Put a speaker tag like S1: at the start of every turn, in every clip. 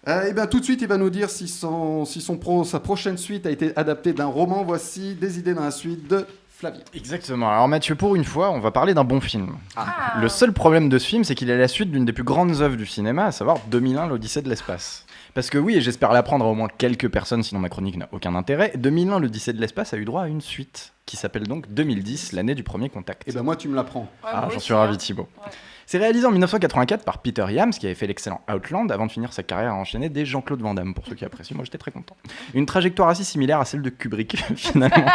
S1: Eh bien, tout de suite, il va nous dire si sa prochaine suite a été adaptée d'un roman. Voici des idées dans la suite de Flavien.
S2: Exactement. Alors Mathieu, pour une fois, on va parler d'un bon film.
S3: Ah.
S2: Le seul problème de ce film, c'est qu'il est la suite d'une des plus grandes œuvres du cinéma, à savoir 2001, l'Odyssée de l'espace. Parce que oui, et j'espère l'apprendre à au moins quelques personnes, sinon ma chronique n'a aucun intérêt, 2001, l'Odyssée de l'espace a eu droit à une suite, qui s'appelle donc 2010, l'année du premier contact.
S1: Eh bien, moi, tu me l'apprends.
S3: Ouais,
S2: Ah,
S3: moi
S2: j'en
S3: aussi,
S2: suis ravi
S3: hein.
S2: Thibaut.
S3: Ouais.
S2: C'est réalisé en 1984 par Peter Yams, qui avait fait l'excellent Outland, avant de finir sa carrière à enchaîner des Jean-Claude Van Damme, pour ceux qui apprécient. Moi, j'étais très content. Une trajectoire assez similaire à celle de Kubrick, finalement.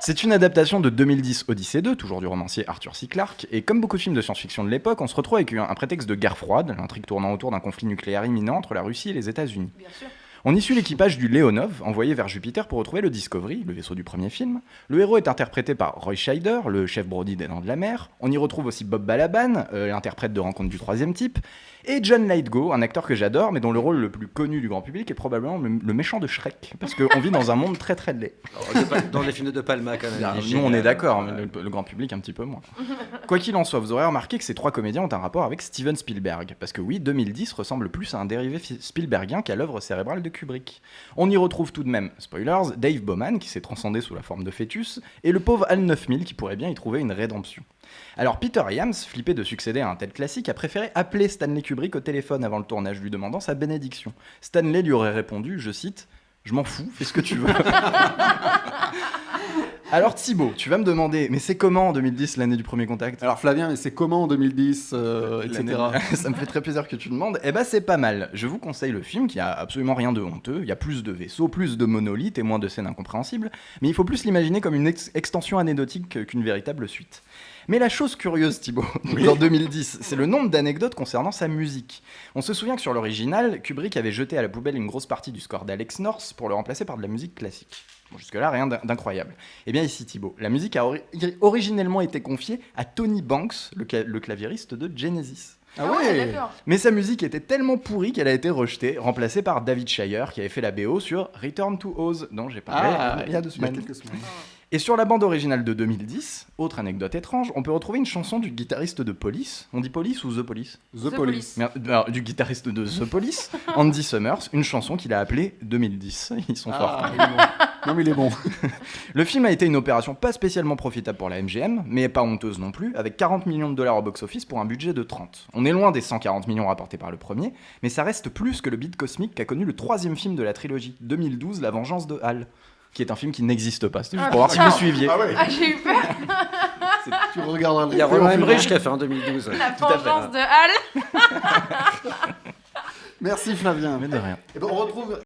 S2: C'est une adaptation de 2010 Odyssée 2, toujours du romancier Arthur C. Clarke, et comme beaucoup de films de science-fiction de l'époque, on se retrouve avec un prétexte de guerre froide, l'intrigue tournant autour d'un conflit nucléaire imminent entre la Russie et les États-Unis.
S3: Bien sûr.
S2: On y suit l'équipage du Leonov, envoyé vers Jupiter pour retrouver le Discovery, le vaisseau du premier film. Le héros est interprété par Roy Scheider, le chef Brody des Dents de la Mer. On y retrouve aussi Bob Balaban, l'interprète de Rencontre du troisième type. Et John Lithgow, un acteur que j'adore, mais dont le rôle le plus connu du grand public est probablement le méchant de Shrek. Parce qu'on vit dans un monde très très laid.
S4: Dans les films de De Palma, quand même.
S2: Nous, on est d'accord, mais le grand public un petit peu moins. Quoi qu'il en soit, vous aurez remarqué que ces trois comédiens ont un rapport avec Steven Spielberg. Parce que oui, 2010 ressemble plus à un dérivé Spielbergien qu'à l'œuvre cérébrale de Kubrick. On y retrouve tout de même, spoilers, Dave Bowman, qui s'est transcendé sous la forme de fœtus, et le pauvre Al 9000, qui pourrait bien y trouver une rédemption. Alors Peter Yams, flippé de succéder à un tel classique, a préféré appeler Stanley Kubrick au téléphone avant le tournage, lui demandant sa bénédiction. Stanley lui aurait répondu, je cite, « Je m'en fous, fais ce que tu veux ». Alors Thibaut, tu vas me demander, mais c'est comment en 2010 l'année du premier contact?
S1: Alors, Flavien, mais c'est comment en 2010, etc.
S2: Ça me fait très plaisir que tu demandes. Eh ben c'est pas mal. Je vous conseille le film qui a absolument rien de honteux. Il y a plus de vaisseaux, plus de monolithes et moins de scènes incompréhensibles. Mais il faut plus l'imaginer comme une extension anecdotique qu'une véritable suite. Mais la chose curieuse, Thibaut, dans 2010, c'est le nombre d'anecdotes concernant sa musique. On se souvient que sur l'original, Kubrick avait jeté à la poubelle une grosse partie du score d'Alex North pour le remplacer par de la musique classique. Bon, jusque-là, rien d'incroyable. Eh bien ici, Thibaut, la musique a originellement été confiée à Tony Banks, le claviériste de Genesis.
S1: Ah ouais.
S3: D'accord.
S2: Mais sa musique était tellement pourrie qu'elle a été rejetée, remplacée par David Shire, qui avait fait la BO sur Return to Oz, dont j'ai parlé il y a 2 semaines.
S1: quelques semaines.
S2: Et sur la bande originale de 2010, autre anecdote étrange, on peut retrouver une chanson du guitariste de Police. On dit Police ou The Police?
S1: The Police.
S2: Alors, du guitariste de The Police, Andy Summers, une chanson qu'il a appelée 2010. Ils sont forts.
S1: Ah, il est bon. Non, mais il est bon.
S2: Le film a été une opération pas spécialement profitable pour la MGM, mais pas honteuse non plus, avec 40 millions de dollars au box-office pour un budget de 30. On est loin des 140 millions rapportés par le premier, mais ça reste plus que le bid cosmique qu'a connu le troisième film de la trilogie, 2012, La Vengeance de Hal, qui est un film qui n'existe pas. C'était juste pour voir si vous suiviez.
S1: Ah ouais.
S3: Ah, j'ai eu peur.
S1: Tu regarderas le
S4: Il y a
S1: film
S4: Roland
S1: en
S4: Emmerich
S1: film.
S4: qui a fait en 2012.
S3: La
S2: Tout à fait.
S3: vengeance de Hal.
S1: Merci Flavien.
S2: Mais de rien.
S1: Eh ben, on retrouve